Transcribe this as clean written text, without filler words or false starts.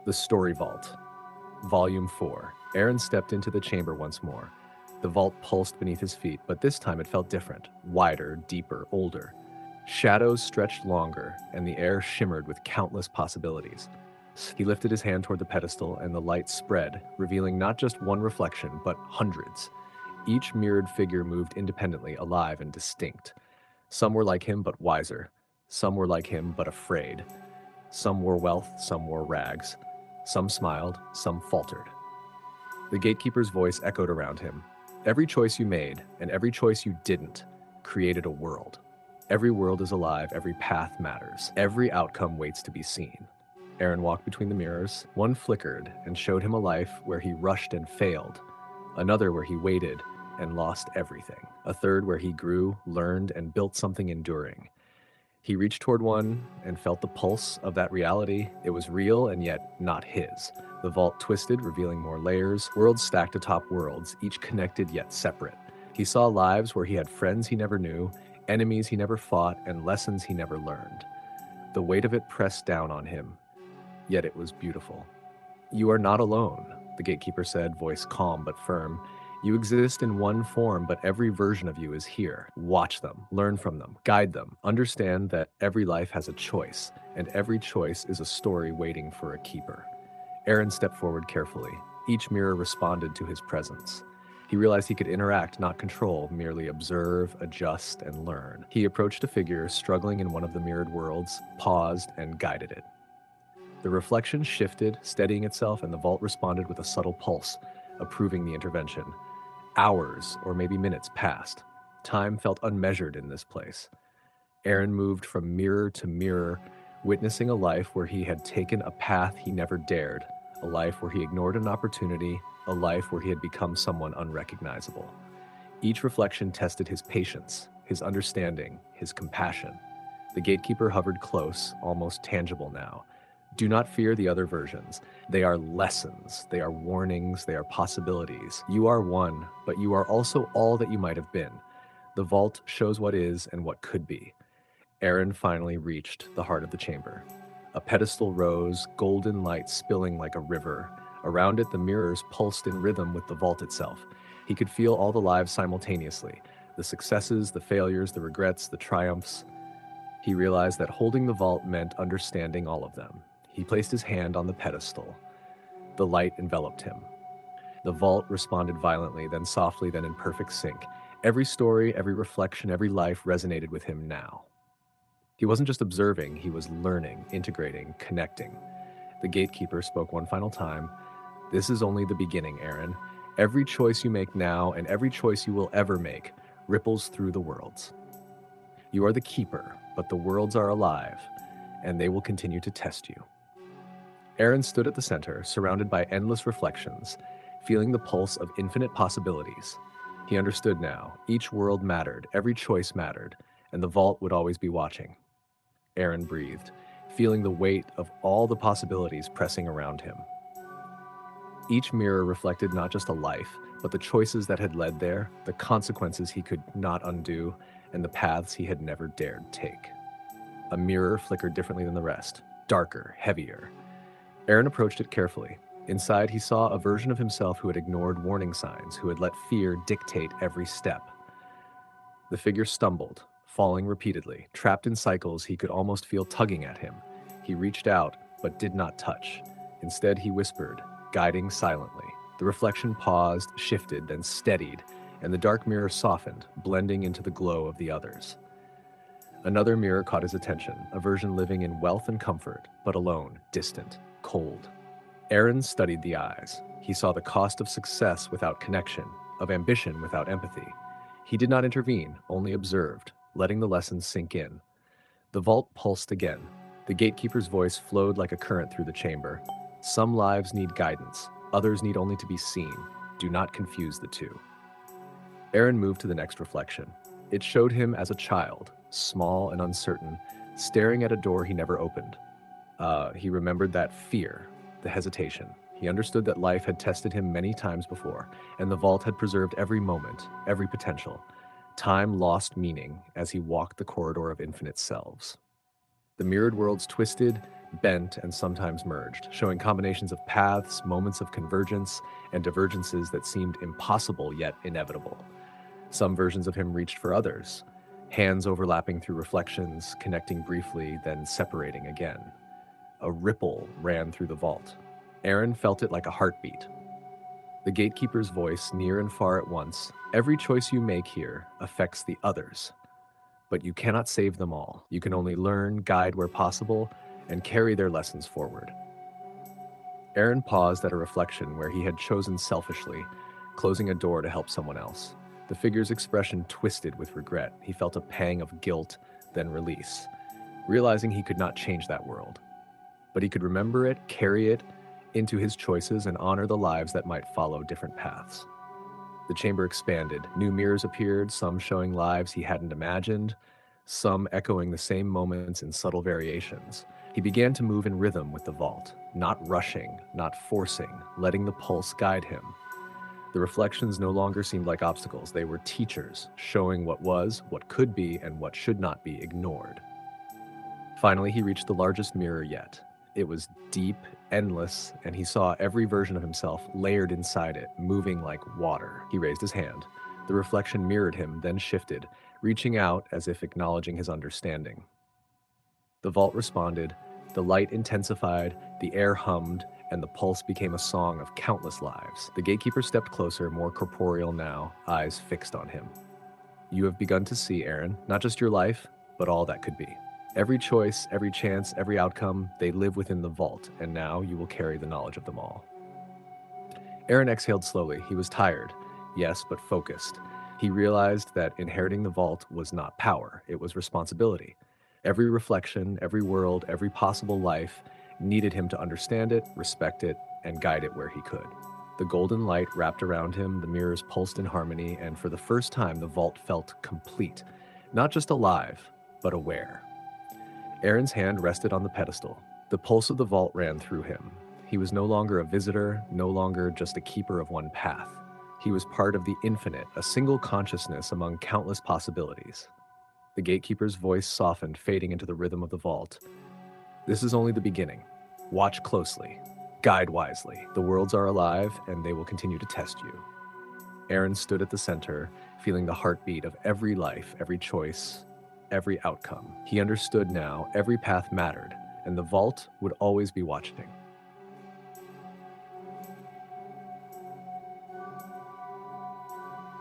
The Story Vault, Vol.4. Aaron stepped into the chamber once more. The vault pulsed beneath his feet, but this time it felt different, wider, deeper, older. Shadows stretched longer, and the air shimmered with countless possibilities. He lifted his hand toward the pedestal, and the light spread, revealing not just one reflection, but hundreds. Each mirrored figure moved independently, alive and distinct. Some were like him, but wiser. Some were like him, but afraid. Some wore wealth, some wore rags. Some smiled, some faltered. The gatekeeper's voice echoed around him. Every choice you made, and every choice you didn't, created a world. Every world is alive, every path matters. Every outcome waits to be seen. Aaron walked between the mirrors. One flickered and showed him a life where he rushed and failed. Another where he waited and lost everything. A third where he grew, learned, and built something enduring. He reached toward one and felt the pulse of that reality. It was real and yet not his. The vault twisted, revealing more layers, worlds stacked atop worlds, each connected yet separate. He saw lives where he had friends he never knew, enemies he never fought, and lessons he never learned. The weight of it pressed down on him, yet it was beautiful. "You are not alone," the gatekeeper said, voice calm but firm. "You exist in one form, but every version of you is here. Watch them, learn from them, guide them. Understand that every life has a choice, and every choice is a story waiting for a keeper." Aaron stepped forward carefully. Each mirror responded to his presence. He realized he could interact, not control, merely observe, adjust, and learn. He approached a figure struggling in one of the mirrored worlds, paused, and guided it. The reflection shifted, steadying itself, and the vault responded with a subtle pulse, approving the intervention. Hours, or maybe minutes, passed. Time felt unmeasured in this place. Aaron moved from mirror to mirror, witnessing a life where he had taken a path he never dared, a life where he ignored an opportunity, a life where he had become someone unrecognizable. Each reflection tested his patience, his understanding, his compassion. The gatekeeper hovered close, almost tangible now. "Do not fear the other versions. They are lessons, they are warnings, they are possibilities. You are one, but you are also all that you might have been. The vault shows what is and what could be." Aaron finally reached the heart of the chamber. A pedestal rose, golden light spilling like a river. Around it, the mirrors pulsed in rhythm with the vault itself. He could feel all the lives simultaneously, the successes, the failures, the regrets, the triumphs. He realized that holding the vault meant understanding all of them. He placed his hand on the pedestal. The light enveloped him. The vault responded violently, then softly, then in perfect sync. Every story, every reflection, every life resonated with him now. He wasn't just observing, he was learning, integrating, connecting. The gatekeeper spoke one final time. "This is only the beginning, Aaron. Every choice you make now and every choice you will ever make ripples through the worlds. You are the keeper, but the worlds are alive, and they will continue to test you." Aaron stood at the center, surrounded by endless reflections, feeling the pulse of infinite possibilities. He understood now. Each world mattered, every choice mattered, and the vault would always be watching. Aaron breathed, feeling the weight of all the possibilities pressing around him. Each mirror reflected not just a life, but the choices that had led there, the consequences he could not undo, and the paths he had never dared take. A mirror flickered differently than the rest, darker, heavier. Aaron approached it carefully. Inside, he saw a version of himself who had ignored warning signs, who had let fear dictate every step. The figure stumbled, falling repeatedly. Trapped in cycles, he could almost feel tugging at him. He reached out, but did not touch. Instead, he whispered, guiding silently. The reflection paused, shifted, then steadied, and the dark mirror softened, blending into the glow of the others. Another mirror caught his attention, a version living in wealth and comfort, but alone, distant, cold. Aaron studied the eyes. He saw the cost of success without connection, of ambition without empathy. He did not intervene, only observed, letting the lessons sink in. The vault pulsed again. The gatekeeper's voice flowed like a current through the chamber. "Some lives need guidance, others need only to be seen. Do not confuse the two." Aaron moved to the next reflection. It showed him as a child, small and uncertain, staring at a door he never opened. He remembered that fear, the hesitation. He understood that life had tested him many times before, and the vault had preserved every moment, every potential. Time lost meaning as he walked the corridor of infinite selves. The mirrored worlds twisted, bent, and sometimes merged, showing combinations of paths, moments of convergence, and divergences that seemed impossible yet inevitable. Some versions of him reached for others, hands overlapping through reflections, connecting briefly, then separating again. A ripple ran through the vault. Aaron felt it like a heartbeat. The gatekeeper's voice, near and far at once. Every choice you make here affects the others, but you cannot save them all. You can only learn, guide where possible, and carry their lessons forward. Aaron paused at a reflection where he had chosen selfishly, closing a door to help someone else. The figure's expression twisted with regret. He felt a pang of guilt, then release, realizing he could not change that world. But he could remember it, carry it into his choices, and honor the lives that might follow different paths. The chamber expanded. New mirrors appeared, some showing lives he hadn't imagined, some echoing the same moments in subtle variations. He began to move in rhythm with the vault, not rushing, not forcing, letting the pulse guide him. The reflections no longer seemed like obstacles. They were teachers, showing what was, what could be, and what should not be ignored. Finally, he reached the largest mirror yet. It was deep, endless, and he saw every version of himself layered inside it, moving like water. He raised his hand. The reflection mirrored him, then shifted, reaching out as if acknowledging his understanding. The vault responded, the light intensified, the air hummed, and the pulse became a song of countless lives. The gatekeeper stepped closer, more corporeal now, eyes fixed on him. You have begun to see, Aaron, not just your life, but all that could be. Every choice, every chance, every outcome, they live within the vault, and now you will carry the knowledge of them all. Aaron exhaled slowly. He was tired, yes, but focused. He realized that inheriting the vault was not power, it was responsibility. Every reflection, every world, every possible life needed him to understand it, respect it, and guide it where he could. The golden light wrapped around him, the mirrors pulsed in harmony, and for the first time the vault felt complete. Not just alive, but aware. Aaron's hand rested on the pedestal. The pulse of the vault ran through him. He was no longer a visitor, no longer just a keeper of one path. He was part of the infinite, a single consciousness among countless possibilities. The gatekeeper's voice softened, fading into the rhythm of the vault. This is only the beginning. Watch closely. Guide wisely. The worlds are alive, and they will continue to test you. Aaron stood at the center, feeling the heartbeat of every life, every choice, every outcome. He understood now every path mattered, and the vault would always be watching.